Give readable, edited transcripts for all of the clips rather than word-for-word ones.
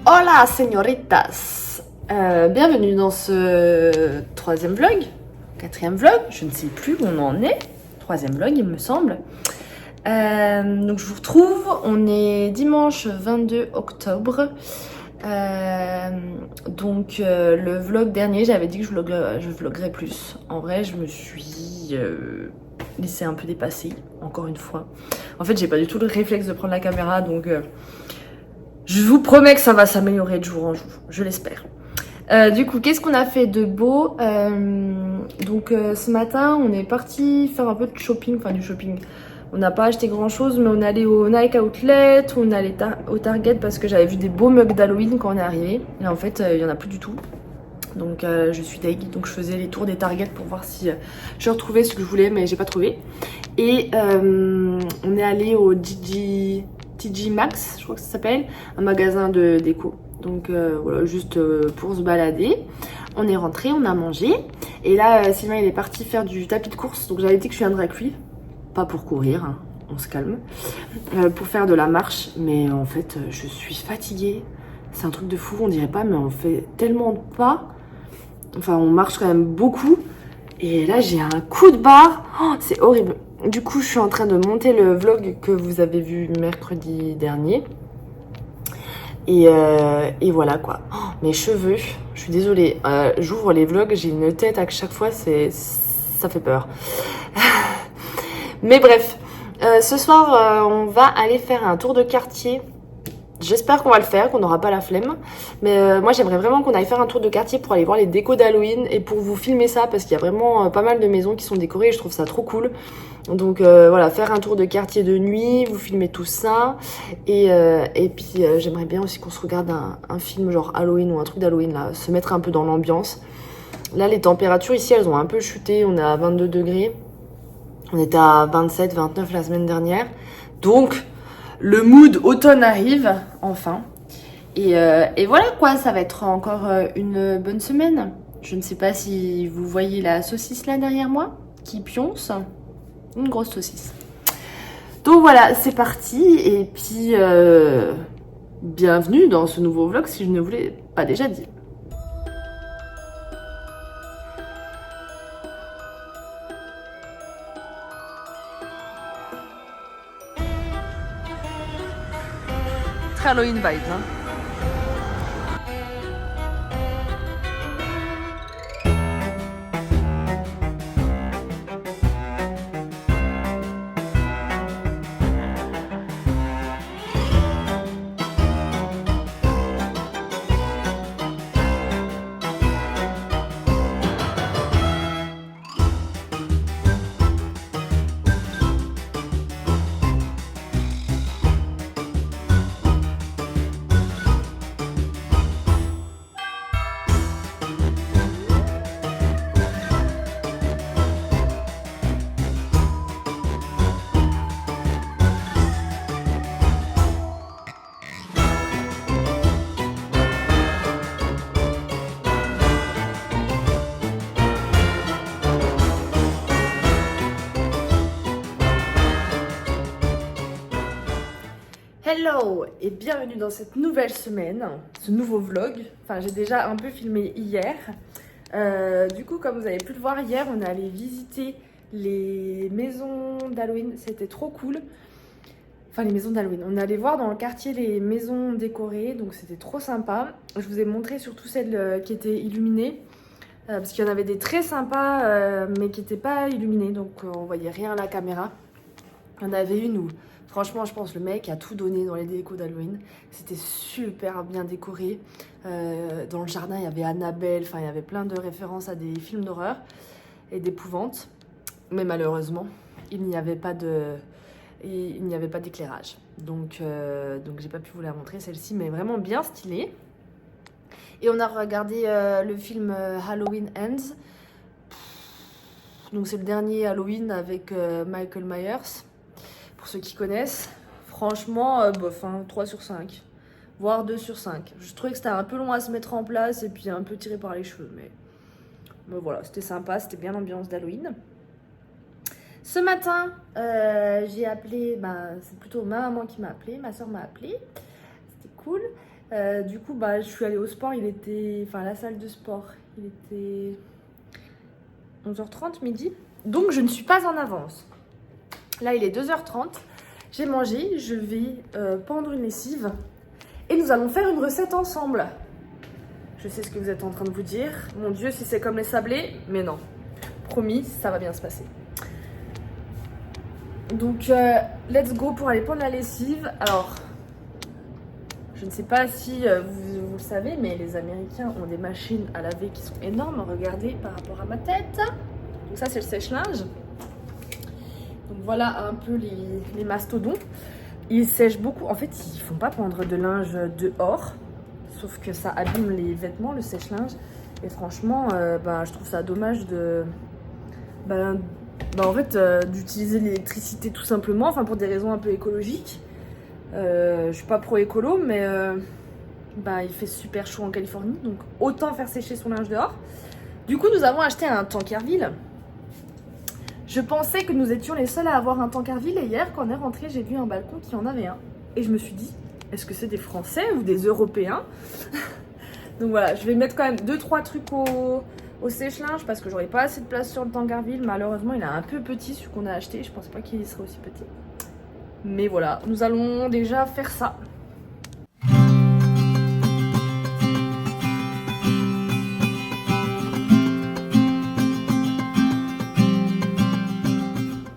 Hola, señoritas! Bienvenue dans ce troisième vlog, quatrième vlog, je ne sais plus où on en est. Troisième vlog, il me semble. Donc je vous retrouve, on est dimanche 22 octobre. Le vlog dernier, j'avais dit que je vloguerais plus. En vrai, je me suis laissée un peu dépasser, encore une fois. En fait, j'ai pas du tout le réflexe de prendre la caméra, donc je vous promets que ça va s'améliorer de jour en jour, je l'espère. Du coup, qu'est-ce qu'on a fait de beau? Ce matin, on est parti faire un peu de shopping, enfin du shopping. On n'a pas acheté grand chose, mais on est allé au Nike Outlet, on est allé au Target parce que j'avais vu des beaux mugs d'Halloween quand on est arrivé. Et en fait, il n'y en a plus du tout. Donc je suis deg, donc je faisais les tours des Target pour voir si je retrouvais ce que je voulais, mais j'ai pas trouvé. Et on est allé au TJ Maxx, je crois que ça s'appelle, un magasin de déco. Donc voilà, juste pour se balader. On est rentré, on a mangé. Et là, Sylvain il est parti faire du tapis de course. Donc j'avais dit que je viendrais avec lui. Pas pour courir, hein, on se calme. Pour faire de la marche. Mais en fait, je suis fatiguée. C'est un truc de fou, on dirait pas, mais on fait tellement de pas. Enfin, on marche quand même beaucoup. Et là, j'ai un coup de barre. Oh, c'est horrible. Du coup, je suis en train de monter le vlog que vous avez vu mercredi dernier. Et voilà quoi. Oh, mes cheveux, je suis désolée. J'ouvre les vlogs, j'ai une tête à chaque fois, ça fait peur. Mais bref, ce soir, on va aller faire un tour de quartier. J'espère qu'on va le faire, qu'on n'aura pas la flemme. Mais moi, j'aimerais vraiment qu'on aille faire un tour de quartier pour aller voir les décos d'Halloween et pour vous filmer ça parce qu'il y a vraiment pas mal de maisons qui sont décorées et je trouve ça trop cool. Donc voilà, faire un tour de quartier de nuit, vous filmer tout ça. Et puis j'aimerais bien aussi qu'on se regarde un film genre Halloween ou un truc d'Halloween, là, se mettre un peu dans l'ambiance. Là, les températures ici, elles ont un peu chuté. On est à 22 degrés. On était à 27, 29 la semaine dernière. Donc, le mood automne arrive, enfin. Et voilà quoi, ça va être encore une bonne semaine. Je ne sais pas si vous voyez la saucisse là derrière moi, qui pionce. Une grosse saucisse. Donc voilà, c'est parti. Et puis, bienvenue dans ce nouveau vlog si je ne vous l'ai pas déjà dit. Très Halloween vibes, hein. Hello et bienvenue dans cette nouvelle semaine, ce nouveau vlog. Enfin, j'ai déjà un peu filmé hier. Du coup, comme vous avez pu le voir hier, on est allé visiter les maisons d'Halloween. C'était trop cool. Enfin, les maisons d'Halloween. On est allé voir dans le quartier les maisons décorées, donc c'était trop sympa. Je vous ai montré surtout celles qui étaient illuminées. Parce qu'il y en avait des très sympas, mais qui n'étaient pas illuminées, donc on voyait rien à la caméra. Il y en avait une où, franchement, je pense le mec a tout donné dans les décos d'Halloween. C'était super bien décoré. Dans le jardin, il y avait Annabelle, enfin, il y avait plein de références à des films d'horreur et d'épouvante. Mais malheureusement, il n'y avait pas d'éclairage. Donc j'ai pas pu vous la montrer celle-ci, mais vraiment bien stylée. Et on a regardé le film Halloween Ends. Donc c'est le dernier Halloween avec Michael Myers. Pour ceux qui connaissent, franchement, 3 sur 5, voire 2 sur 5. Je trouvais que c'était un peu long à se mettre en place et puis un peu tiré par les cheveux, mais voilà, c'était sympa, c'était bien l'ambiance d'Halloween. Ce matin, j'ai appelé, c'est plutôt ma maman qui m'a appelé, ma soeur m'a appelé, c'était cool. Du coup, bah, je suis allée au sport, il était... Enfin, à la salle de sport, il était 11h30, midi. Donc, je ne suis pas en avance. Là, il est 2h30. J'ai mangé, je vais pendre une lessive. Et nous allons faire une recette ensemble. Je sais ce que vous êtes en train de vous dire. Mon Dieu, si c'est comme les sablés. Mais non. Promis, ça va bien se passer. Donc, let's go pour aller pendre la lessive. Alors... Je ne sais pas si vous le savez, mais les Américains ont des machines à laver qui sont énormes. Regardez par rapport à ma tête. Donc ça, c'est le sèche-linge. Donc voilà un peu les mastodons. Ils sèchent beaucoup. En fait, ils font pas pendre de linge dehors. Sauf que ça abîme les vêtements, le sèche-linge. Et franchement, je trouve ça dommage de... en fait, d'utiliser l'électricité tout simplement. Enfin, pour des raisons un peu écologiques. Je suis pas pro écolo, mais il fait super chaud en Californie, donc autant faire sécher son linge dehors. Du coup, nous avons acheté un Tankerville. Je pensais que nous étions les seuls à avoir un Tankerville, et hier, quand on est rentré, j'ai vu un balcon qui en avait un. Et je me suis dit, est-ce que c'est des Français ou des Européens? Donc voilà, je vais mettre quand même 2-3 trucs au sèche-linge parce que j'aurai pas assez de place sur le Tankerville. Malheureusement, il est un peu petit, celui qu'on a acheté. Je pense pas qu'il serait aussi petit. Mais voilà, nous allons déjà faire ça.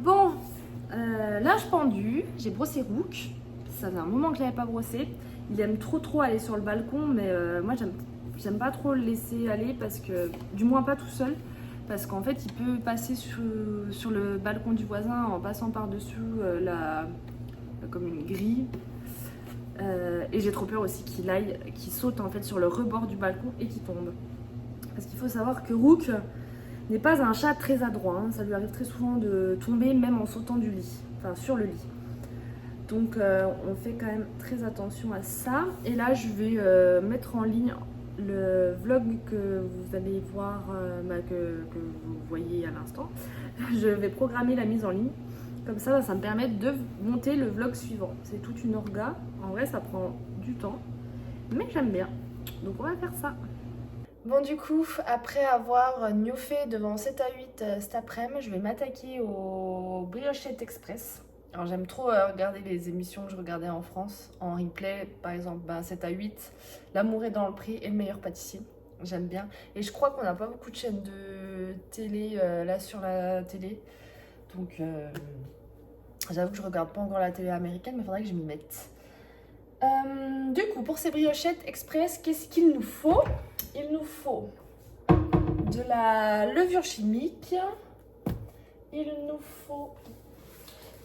Bon, linge pendu, j'ai brossé Rook. Ça fait un moment que je l'avais pas brossé. Il aime trop aller sur le balcon, mais moi j'aime pas trop le laisser aller parce que, du moins pas tout seul. Parce qu'en fait, il peut passer sur le balcon du voisin en passant par-dessus comme une grille. Et j'ai trop peur aussi qu'il saute en fait sur le rebord du balcon et qu'il tombe. Parce qu'il faut savoir que Rook n'est pas un chat très adroit, hein. Ça lui arrive très souvent de tomber même en sautant du lit, enfin sur le lit. Donc on fait quand même très attention à ça. Et là je vais mettre en ligne le vlog que vous allez voir, que vous voyez à l'instant. Je vais programmer la mise en ligne. Comme ça me permet de monter le vlog suivant. C'est toute une orga. En vrai, ça prend du temps. Mais j'aime bien. Donc on va faire ça. Bon, du coup, après avoir gnouffé devant 7 à 8 cet après-midi, je vais m'attaquer au Briochette Express. Alors j'aime trop regarder les émissions que je regardais en France en replay. Par exemple, 7 à 8, L'amour est dans le prix et Le meilleur pâtissier. J'aime bien. Et je crois qu'on n'a pas beaucoup de chaînes de télé là sur la télé. Donc... j'avoue que je regarde pas encore la télé américaine, mais il faudrait que je m'y mette. Du coup, pour ces briochettes express, qu'est-ce qu'il nous faut? Il nous faut de la levure chimique. Il nous faut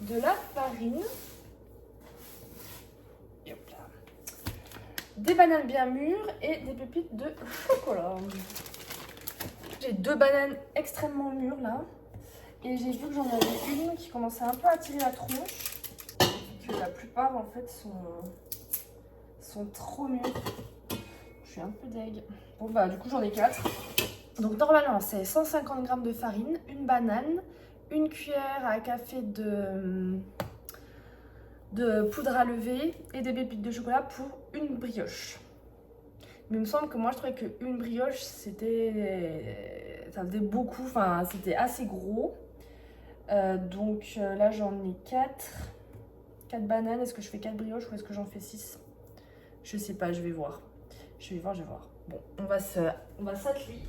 de la farine. Et hop là. Des bananes bien mûres et des pépites de chocolat. J'ai 2 bananes extrêmement mûres là. Et j'ai vu que j'en avais une qui commençait un peu à tirer la tronche. Et que la plupart en fait sont trop mûres. Je suis un peu deg. Bon du coup j'en ai 4. Donc normalement c'est 150 g de farine, une banane, une cuillère à café de poudre à lever et des pépites de chocolat pour une brioche. Mais il me semble que moi je trouvais qu'une brioche ça faisait beaucoup, enfin c'était assez gros. Donc là j'en ai 4 bananes. Est-ce que je fais 4 brioches ou est-ce que j'en fais 6? Je sais pas, je vais voir. Je vais voir. Bon, on va s'atteler.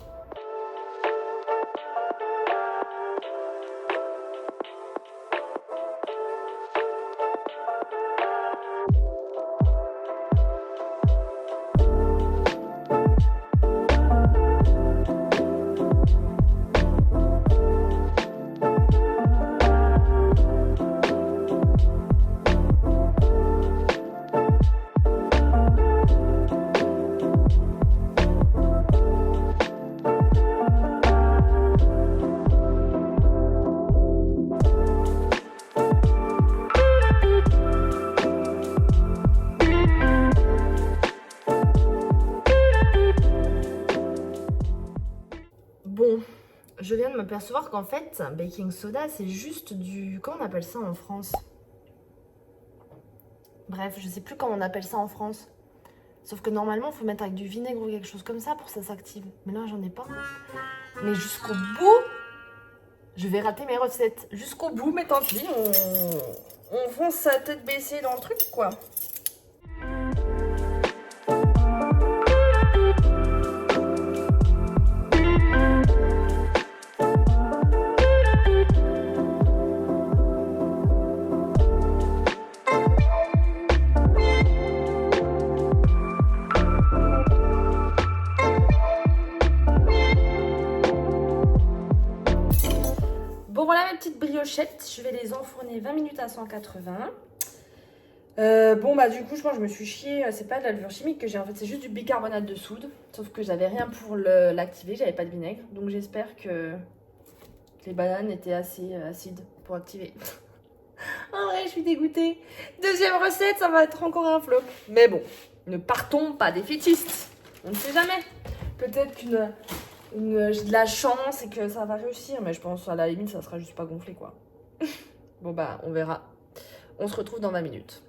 Je viens de m'apercevoir qu'en fait, baking soda, c'est juste du... Comment on appelle ça en France? Bref, je sais plus comment on appelle ça en France. Sauf que normalement, il faut mettre avec du vinaigre ou quelque chose comme ça pour que ça s'active. Mais là, j'en ai pas. Mais jusqu'au bout, je vais rater mes recettes. Jusqu'au bout, mais tant pis, on fonce sa tête baissée dans le truc, quoi. Bon voilà mes petites briochettes, je vais les enfourner 20 minutes à 180. Bon bah du coup je pense que je me suis chiée, c'est pas de la levure chimique que j'ai en fait, c'est juste du bicarbonate de soude. Sauf que j'avais rien pour l'activer, j'avais pas de vinaigre. Donc j'espère que les bananes étaient assez acides pour activer. En vrai je suis dégoûtée. Deuxième recette, ça va être encore un flop. Mais bon, ne partons pas défaitistes. On ne sait jamais. Peut-être qu'une... j'ai de la chance et que ça va réussir, mais je pense à la limite ça sera juste pas gonflé quoi. Bon bah on verra. On se retrouve dans 20 minutes.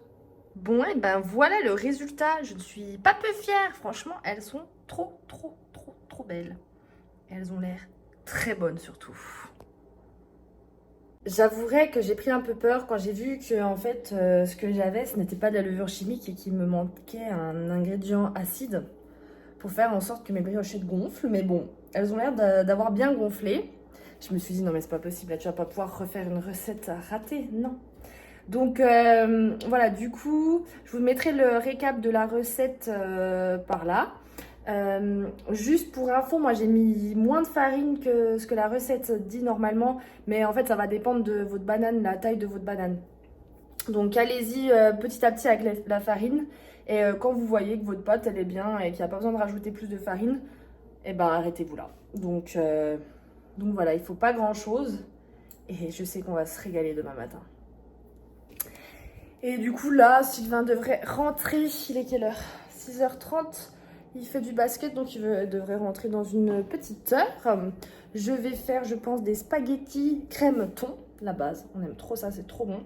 Bon et ben voilà le résultat. Je ne suis pas peu fière. Franchement elles sont trop belles. Elles ont l'air très bonnes surtout. J'avouerai que j'ai pris un peu peur quand j'ai vu que en fait ce que j'avais ce n'était pas de la levure chimique et qu'il me manquait un ingrédient acide pour faire en sorte que mes briochettes gonflent. Mais bon, elles ont l'air d'avoir bien gonflé. Je me suis dit non mais c'est pas possible, là tu vas pas pouvoir refaire une recette ratée, non. Donc voilà, du coup, je vous mettrai le récap de la recette par là. Juste pour info, moi j'ai mis moins de farine que ce que la recette dit normalement, mais en fait ça va dépendre de votre banane, la taille de votre banane. Donc allez-y petit à petit avec la farine, et quand vous voyez que votre pâte elle est bien et qu'il n'y a pas besoin de rajouter plus de farine, et ben arrêtez-vous là. Donc voilà, il faut pas grand chose, et je sais qu'on va se régaler demain matin. Et du coup là, Sylvain devrait rentrer, il est quelle heure? 6h30. Il fait du basket, donc devrait rentrer dans une petite heure. Je vais faire, je pense, des spaghettis crème thon, la base. On aime trop ça, c'est trop bon.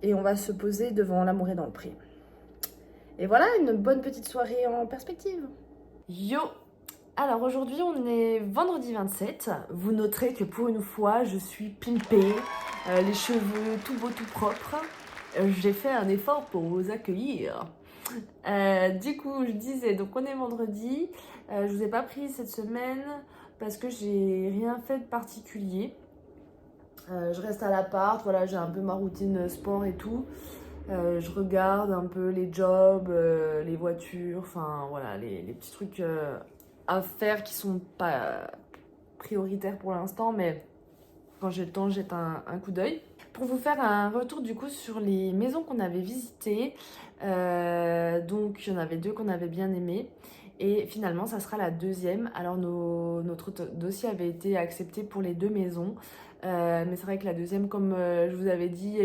Et on va se poser devant l'amour est dans le pré. Et voilà, une bonne petite soirée en perspective. Yo! Alors aujourd'hui, on est vendredi 27. Vous noterez que pour une fois, je suis pimpée, les cheveux tout beaux, tout propres. J'ai fait un effort pour vous accueillir. Du coup, je disais, donc on est vendredi. Je vous ai pas pris cette semaine parce que j'ai rien fait de particulier. Je reste à l'appart, voilà, j'ai un peu ma routine sport et tout. Je regarde un peu les jobs, les voitures, enfin voilà, les petits trucs à faire qui sont pas prioritaires pour l'instant, mais quand j'ai le temps, jette un coup d'œil. Pour vous faire un retour du coup sur les maisons qu'on avait visitées, donc il y en avait 2 qu'on avait bien aimées. Et finalement, ça sera la deuxième. Alors, notre dossier avait été accepté pour les 2 maisons. Mais c'est vrai que la deuxième, comme je vous avais dit,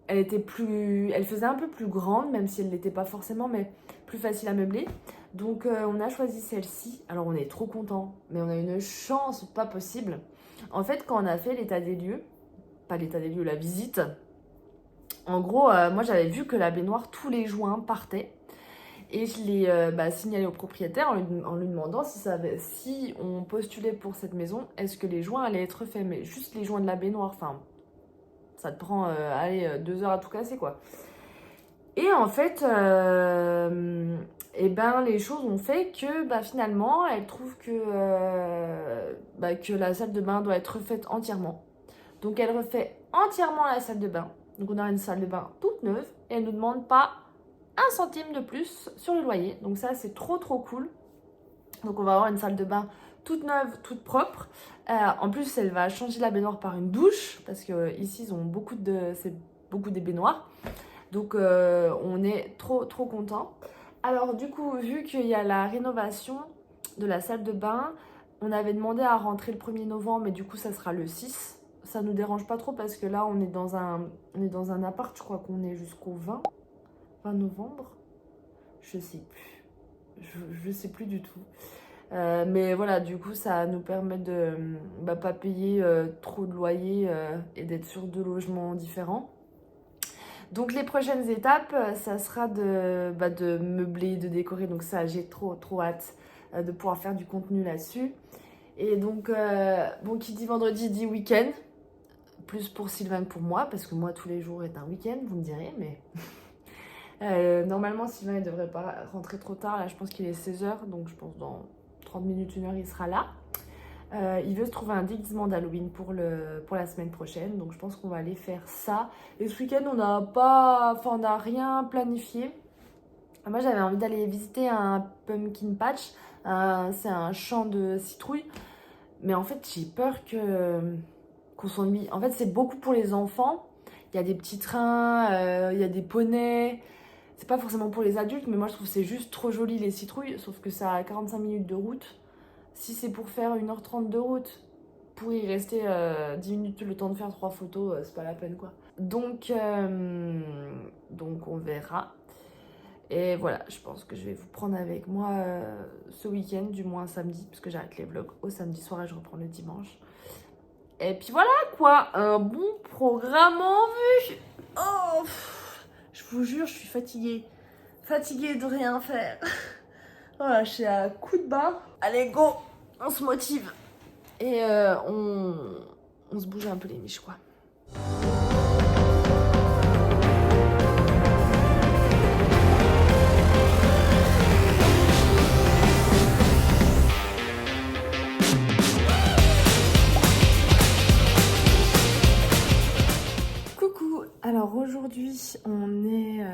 elle faisait un peu plus grande, même si elle ne l'était pas forcément, mais plus facile à meubler. Donc, on a choisi celle-ci. Alors, on est trop contents, mais on a une chance pas possible. En fait, quand on a fait l'état des lieux, pas l'état des lieux, la visite, en gros, moi j'avais vu que la baignoire, tous les joints partaient. Et je l'ai signalé au propriétaire en lui demandant si on postulait pour cette maison, est-ce que les joints allaient être faits. Mais juste les joints de la baignoire, enfin, ça te prend 2 heures à tout casser, quoi. Et en fait, les choses ont fait que finalement, elle trouve que la salle de bain doit être refaite entièrement. Donc elle refait entièrement la salle de bain. Donc on a une salle de bain toute neuve et elle ne nous demande pas 1 centime de plus sur le loyer. Donc ça, c'est trop cool. Donc on va avoir une salle de bain toute neuve, toute propre. En plus, elle va changer la baignoire par une douche parce que ici, ils ont c'est beaucoup des baignoires. Donc on est trop content. Alors du coup, vu qu'il y a la rénovation de la salle de bain, on avait demandé à rentrer le 1er novembre, mais du coup ça sera le 6. Ça nous dérange pas trop parce que là on est dans un appart, je crois qu'on est jusqu'au 20 novembre. Je sais plus. Je sais plus du tout. Mais voilà, du coup ça nous permet de pas payer trop de loyer et d'être sur 2 logements différents. Donc les prochaines étapes, ça sera de meubler, de décorer. Donc ça, j'ai trop hâte de pouvoir faire du contenu là-dessus. Et donc, bon, qui dit vendredi dit week-end. Plus pour Sylvain que pour moi, parce que moi, tous les jours est un week-end, vous me direz, mais... normalement, Sylvain, il devrait pas rentrer trop tard. Là, je pense qu'il est 16h, donc je pense dans 30 minutes, 1 heure, il sera là. Il veut se trouver un déguisement d'Halloween pour la semaine prochaine, donc je pense qu'on va aller faire ça. Et ce week-end, on n'a rien planifié. Moi, j'avais envie d'aller visiter un pumpkin patch. C'est un champ de citrouilles. Mais en fait, j'ai peur qu'on s'ennuie. En fait, c'est beaucoup pour les enfants. Il y a des petits trains, il y a des poneys. C'est pas forcément pour les adultes, mais moi, je trouve que c'est juste trop joli, les citrouilles. Sauf que ça a 45 minutes de route. Si c'est pour faire 1h30 de route, pour y rester 10 minutes le temps de faire 3 photos, c'est pas la peine, quoi. Donc on verra. Et voilà, je pense que je vais vous prendre avec moi ce week-end, du moins samedi, parce que j'arrête les vlogs au samedi soir et je reprends le dimanche. Et puis voilà quoi, un bon programme en vue. Oh, je vous jure, je suis fatiguée. Fatiguée de rien faire. Voilà, je suis à coup de barre. Allez, go, on se motive. Et on se bouge un peu les miches, quoi. Alors aujourd'hui on est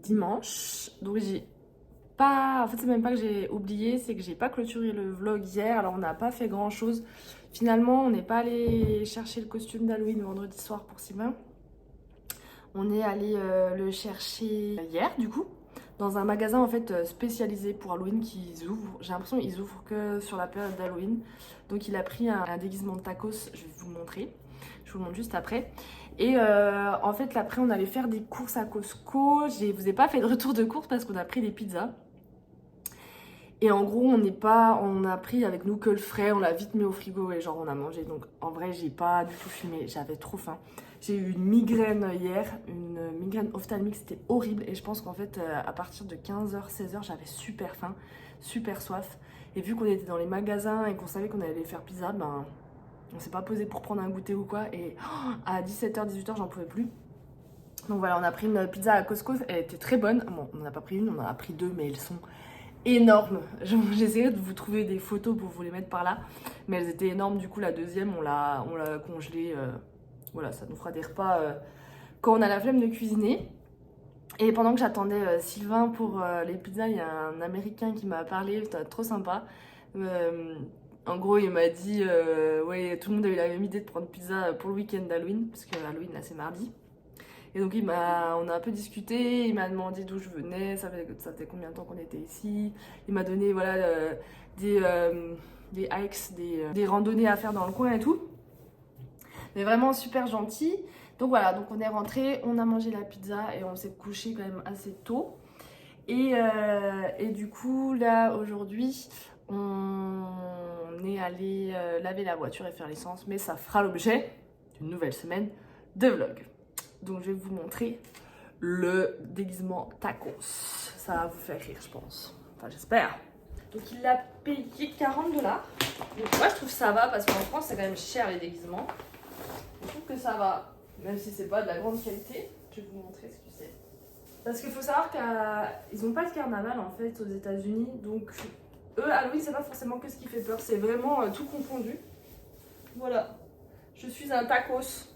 dimanche, donc j'ai pas, en fait c'est même pas que j'ai oublié, c'est que j'ai pas clôturé le vlog hier, alors on n'a pas fait grand chose. Finalement on n'est pas allé chercher le costume d'Halloween vendredi soir pour Sylvain. On est allé le chercher hier du coup, dans un magasin en fait spécialisé pour Halloween qu'ils ouvrent. J'ai l'impression qu'ils ouvrent que sur la période d'Halloween. Donc il a pris un déguisement de tacos, je vais vous le montrer. Je vous le montre juste après. Et en fait, là, après, on allait faire des courses à Costco. Je vous ai pas fait de retour de course parce qu'on a pris des pizzas. Et en gros, on a pris avec nous que le frais. On l'a vite mis au frigo et genre, on a mangé. Donc, en vrai, j'ai pas du tout fumé. J'avais trop faim. J'ai eu une migraine hier. Une migraine ophtalmique. C'était horrible. Et je pense qu'en fait, à partir de 15h, 16h, j'avais super faim. Super soif. Et vu qu'on était dans les magasins et qu'on savait qu'on allait faire pizza, ben... on s'est pas posé pour prendre un goûter ou quoi. Et à 17h, 18h, j'en pouvais plus. Donc voilà, on a pris une pizza à Costco. Elle était très bonne. Bon, on n'en a pas pris une, on en a pris 2, mais elles sont énormes. J'essayais de vous trouver des photos pour vous les mettre par là. Mais elles étaient énormes. Du coup, la deuxième, on l'a congelée. Voilà, ça nous fera des repas quand on a la flemme de cuisiner. Et pendant que j'attendais Sylvain pour les pizzas, il y a un Américain qui m'a parlé. C'était trop sympa. En gros, il m'a dit ouais, tout le monde avait eu la même idée de prendre pizza pour le week-end d'Halloween, parce que Halloween là c'est mardi. Et donc on a un peu discuté, il m'a demandé d'où je venais, ça faisait combien de temps qu'on était ici. Il m'a donné voilà des hikes, des randonnées à faire dans le coin et tout. Mais vraiment super gentil. Donc voilà, donc on est rentré, on a mangé la pizza et on s'est couché quand même assez tôt. Et du coup là aujourd'hui on est allé laver la voiture et faire l'essence, mais ça fera l'objet d'une nouvelle semaine de vlog. Donc je vais vous montrer le déguisement tacos. Ça va vous faire rire, je pense. Enfin, j'espère. Donc il l'a payé 40$. Donc moi je trouve que ça va parce qu'en France c'est quand même cher les déguisements. Je trouve que ça va, même si c'est pas de la grande qualité. Je vais vous montrer ce que c'est. Parce qu'il faut savoir qu'ils n'ont pas de carnaval en fait aux États-Unis, donc eux, Halloween, c'est pas forcément que ce qui fait peur, c'est vraiment tout confondu. Voilà, je suis un tacos.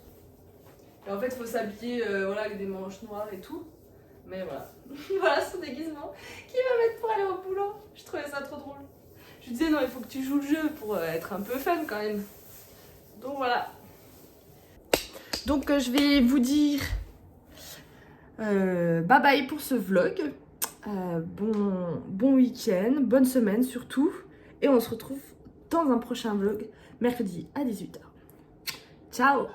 Et en fait, il faut s'habiller voilà, avec des manches noires et tout. Mais voilà, voilà son déguisement qui va mettre pour aller au boulot. Je trouvais ça trop drôle. Je lui disais non, il faut que tu joues le jeu pour être un peu fun quand même. Donc voilà. Donc je vais vous dire bye bye pour ce vlog. Bon week-end, bonne semaine surtout. Et on se retrouve dans un prochain vlog mercredi à 18h. Ciao!